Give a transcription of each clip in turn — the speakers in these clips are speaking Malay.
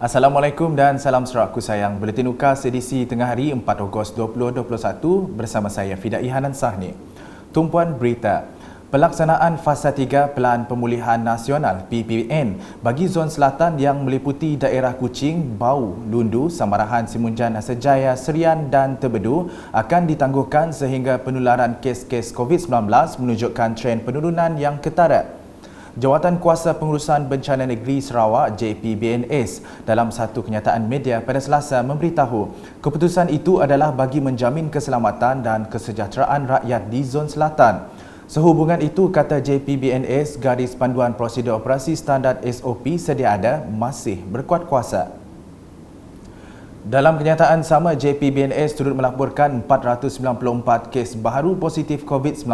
Assalamualaikum dan salam sejahtera sayang. Buletin UKAS edisi tengah hari 4 Ogos 2021 bersama saya Fidai Hanan Sahni. Tumpuan berita. Pelaksanaan Fasa 3 Pelan Pemulihan Nasional (PPN) bagi Zon Selatan yang meliputi daerah Kuching, Bau, Lundu, Samarahan, Simunjan, Asajaya, Serian dan Tebedu akan ditangguhkan sehingga penularan kes-kes COVID-19 menunjukkan tren penurunan yang ketara. Jawatan Kuasa Pengurusan Bencana Negeri Sarawak JPBNS dalam satu kenyataan media pada Selasa memberitahu keputusan itu adalah bagi menjamin keselamatan dan kesejahteraan rakyat di Zon Selatan. Sehubungan itu, kata JPBNS, garis panduan prosedur operasi standard SOP sedia ada masih berkuat kuasa. Dalam kenyataan sama, JPBNS turut melaporkan 494 kes baharu positif COVID-19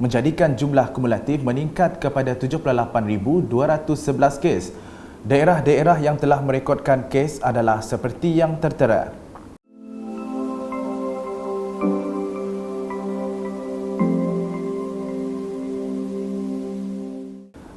menjadikan jumlah kumulatif meningkat kepada 78,211 kes. Daerah-daerah yang telah merekodkan kes adalah seperti yang tertera.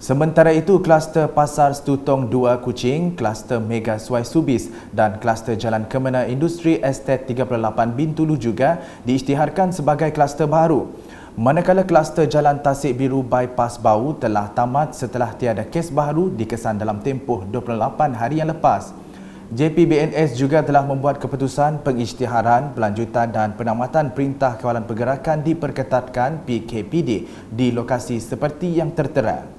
Sementara itu, kluster Pasar Setutong 2 Kuching, kluster Mega Suai Subis dan kluster Jalan Kemena Industri Estet 38 Bintulu juga diisytiharkan sebagai kluster baru. Manakala kluster Jalan Tasik Biru Bypass Bau telah tamat setelah tiada kes baru dikesan dalam tempoh 28 hari yang lepas. JPBNS juga telah membuat keputusan pengisytiharan, pelanjutan dan penamatan Perintah Kawalan Pergerakan diperketatkan PKPD di lokasi seperti yang tertera.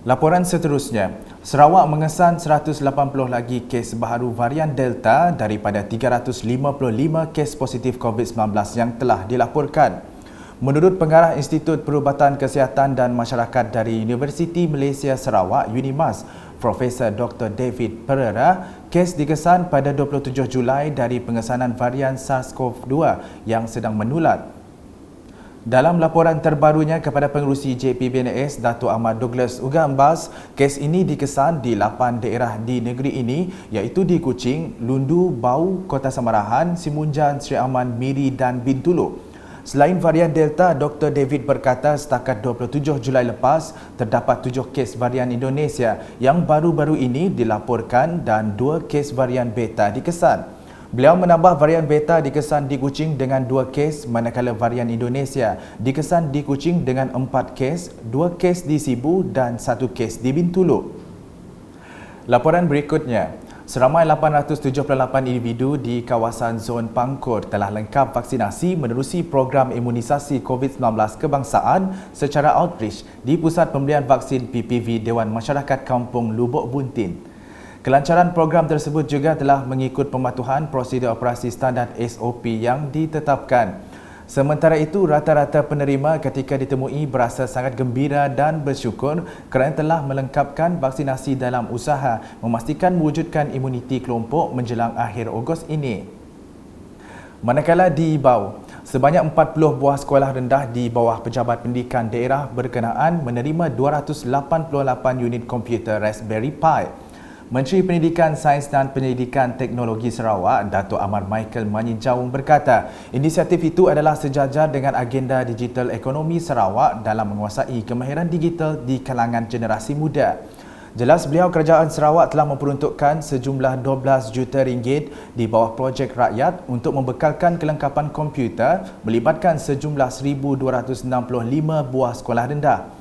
Laporan seterusnya, Sarawak mengesan 180 lagi kes baharu varian Delta daripada 355 kes positif COVID-19 yang telah dilaporkan. Menurut Pengarah Institut Perubatan Kesihatan dan Masyarakat dari Universiti Malaysia Sarawak, UNIMAS, Profesor Dr. David Pereira, kes dikesan pada 27 Julai dari pengesanan varian SARS-CoV-2 yang sedang menular. Dalam laporan terbarunya kepada Pengerusi JPBNS, Datuk Ahmad Douglas Ugambas, kes ini dikesan di 8 daerah di negeri ini iaitu di Kuching, Lundu, Bau, Kota Samarahan, Simunjan, Sri Aman, Miri dan Bintulu. Selain varian Delta, Dr. David berkata setakat 27 Julai lepas, terdapat 7 kes varian Indonesia yang baru-baru ini dilaporkan dan 2 kes varian Beta dikesan. Beliau menambah varian Beta dikesan di Kuching dengan 2 kes, manakala varian Indonesia dikesan di Kuching dengan 4 kes, 2 kes di Sibu dan 1 kes di Bintulu. Laporan berikutnya, seramai 878 individu di kawasan Zon Pangkor telah lengkap vaksinasi menerusi program imunisasi COVID-19 kebangsaan secara outreach di Pusat Pembelian Vaksin PPV Dewan Masyarakat Kampung Lubuk Buntin. Kelancaran program tersebut juga telah mengikut pematuhan prosedur operasi standard SOP yang ditetapkan. Sementara itu, rata-rata penerima ketika ditemui berasa sangat gembira dan bersyukur kerana telah melengkapkan vaksinasi dalam usaha memastikan mewujudkan imuniti kelompok menjelang akhir Ogos ini. Manakala di Bau, sebanyak 40 buah sekolah rendah di bawah Pejabat Pendidikan Daerah berkenaan menerima 288 unit komputer Raspberry Pi. Menteri Pendidikan, Sains dan Pendidikan Teknologi Sarawak, Datuk Amar Michael Manjinjawung berkata, inisiatif itu adalah sejajar dengan agenda digital ekonomi Sarawak dalam menguasai kemahiran digital di kalangan generasi muda. Jelas beliau, kerajaan Sarawak telah memperuntukkan sejumlah 12 juta ringgit di bawah projek rakyat untuk membekalkan kelengkapan komputer melibatkan sejumlah 1,265 buah sekolah rendah.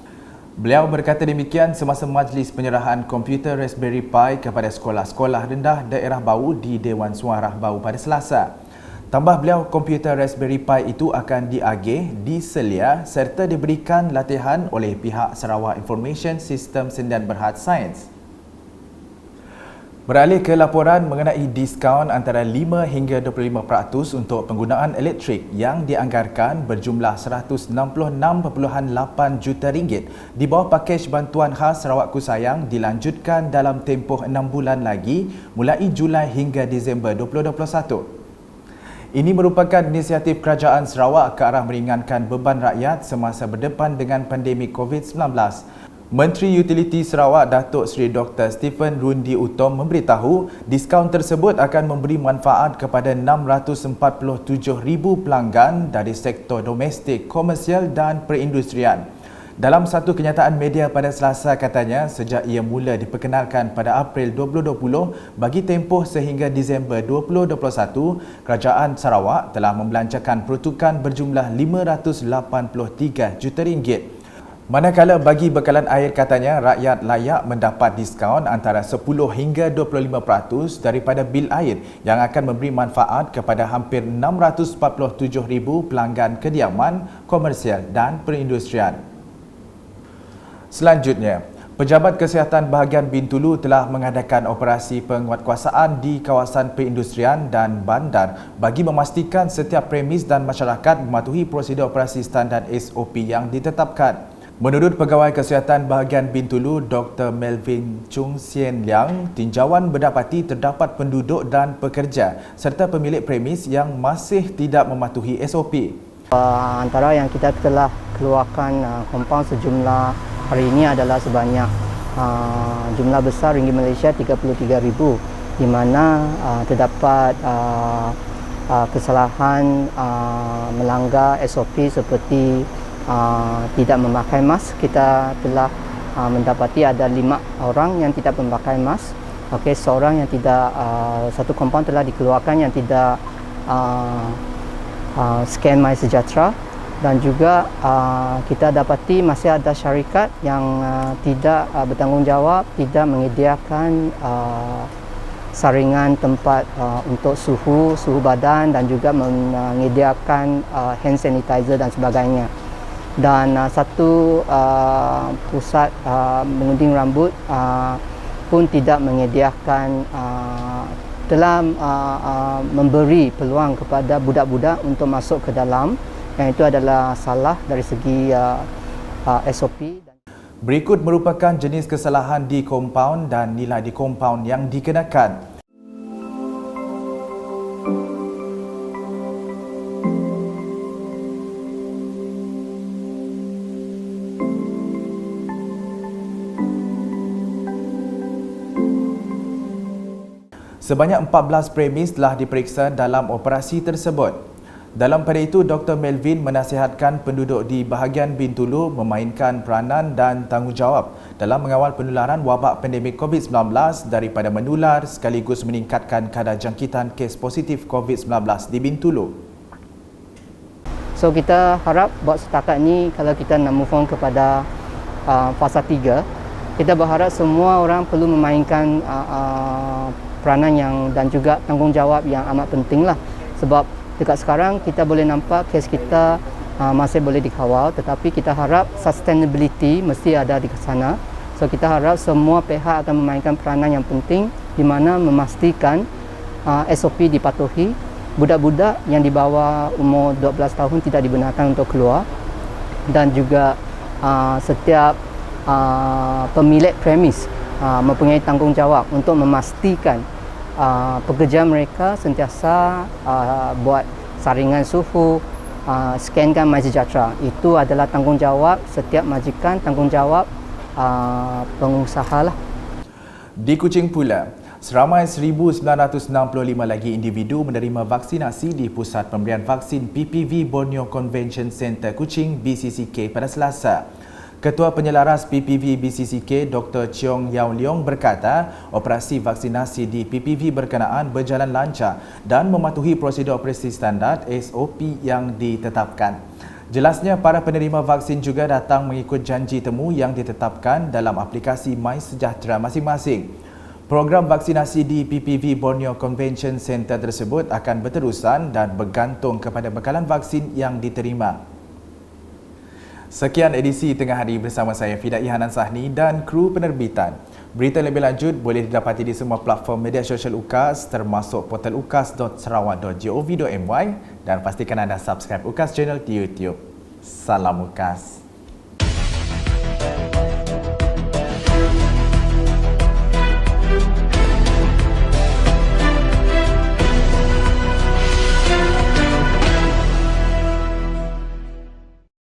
Beliau berkata demikian semasa majlis penyerahan komputer Raspberry Pi kepada sekolah-sekolah rendah daerah Bau di Dewan Suarah Bau pada Selasa. Tambah beliau, komputer Raspberry Pi itu akan diagih, diselia serta diberikan latihan oleh pihak Sarawak Information Systems dan Berhad Sains. Beralih ke laporan mengenai diskaun antara 5 hingga 25% untuk penggunaan elektrik yang dianggarkan berjumlah 166.8 juta ringgit di bawah pakej bantuan khas Sarawak Ku Sayang dilanjutkan dalam tempoh 6 bulan lagi mulai Julai hingga Disember 2021. Ini merupakan inisiatif Kerajaan Sarawak ke arah meringankan beban rakyat semasa berdepan dengan pandemik COVID-19. Menteri Utiliti Sarawak Datuk Seri Dr. Stephen Rundi Utom memberitahu diskaun tersebut akan memberi manfaat kepada 647,000 pelanggan dari sektor domestik, komersial dan perindustrian. Dalam satu kenyataan media pada Selasa katanya, sejak ia mula diperkenalkan pada April 2020 bagi tempoh sehingga Disember 2021, Kerajaan Sarawak telah membelanjakan peruntukan berjumlah RM583 juta. Manakala bagi bekalan air katanya, rakyat layak mendapat diskaun antara 10 hingga 25% daripada bil air yang akan memberi manfaat kepada hampir 647,000 pelanggan kediaman, komersial dan perindustrian. Selanjutnya, Pejabat Kesihatan Bahagian Bintulu telah mengadakan operasi penguatkuasaan di kawasan perindustrian dan bandar bagi memastikan setiap premis dan masyarakat mematuhi prosedur operasi standard SOP yang ditetapkan. Menurut Pegawai Kesihatan Bahagian Bintulu, Dr. Melvin Chung Sien Liang, tinjauan mendapati terdapat penduduk dan pekerja serta pemilik premis yang masih tidak mematuhi SOP. Antara yang kita telah keluarkan kompaun sejumlah hari ini adalah sebanyak jumlah besar ringgit Malaysia 33,000, di mana terdapat kesalahan melanggar SOP seperti tidak memakai mask. Kita telah mendapati ada 5 orang yang tidak memakai mask. Okey, seorang yang tidak, satu kompaun telah dikeluarkan yang tidak scan MySejahtera, dan juga kita dapati masih ada syarikat yang tidak bertanggungjawab, tidak menyediakan saringan tempat untuk suhu badan dan juga menyediakan hand sanitizer dan sebagainya. Dan satu pusat mengunting rambut pun tidak menyediakan, telah memberi peluang kepada budak-budak untuk masuk ke dalam, yang itu adalah salah dari segi SOP. Berikut merupakan jenis kesalahan di kompaun dan nilai di kompaun yang dikenakan. Sebanyak 14 premis telah diperiksa dalam operasi tersebut. Dalam pada itu, Dr. Melvin menasihatkan penduduk di bahagian Bintulu memainkan peranan dan tanggungjawab dalam mengawal penularan wabak pandemik COVID-19 daripada menular sekaligus meningkatkan kadar jangkitan kes positif COVID-19 di Bintulu. So kita harap buat setakat ni, kalau kita nak move on kepada fasa 3, kita berharap semua orang perlu memainkan peranan yang dan juga tanggungjawab yang amat penting lah. Sebab dekat sekarang kita boleh nampak kes kita masih boleh dikawal, tetapi kita harap sustainability mesti ada di sana. So kita harap semua pihak akan memainkan peranan yang penting, di mana memastikan SOP dipatuhi. Budak-budak yang di bawah umur 12 tahun tidak dibenarkan untuk keluar, dan juga setiap pemilik premis mempunyai tanggungjawab untuk memastikan pekerja mereka sentiasa buat saringan suhu, scankan MySejahtera. Itu adalah tanggungjawab setiap majikan, tanggungjawab pengusaha lah. Di Kuching pula, seramai 1,965 lagi individu menerima vaksinasi di Pusat Pemberian Vaksin PPV Borneo Convention Centre Kuching BCCK pada Selasa. Ketua Penyelaras PPV BCCK Dr. Cheong Yao Leong berkata, operasi vaksinasi di PPV berkenaan berjalan lancar dan mematuhi prosedur operasi standard SOP yang ditetapkan. Jelasnya, para penerima vaksin juga datang mengikut janji temu yang ditetapkan dalam aplikasi MySejahtera masing-masing. Program vaksinasi di PPV Borneo Convention Centre tersebut akan berterusan dan bergantung kepada bekalan vaksin yang diterima. Sekian edisi Tengah Hari bersama saya Fidai Hanan Sahni dan kru penerbitan. Berita lebih lanjut boleh didapati di semua platform media sosial UKAS termasuk portal ukas.sarawak.gov.my dan pastikan anda subscribe UKAS channel di YouTube. Salam UKAS.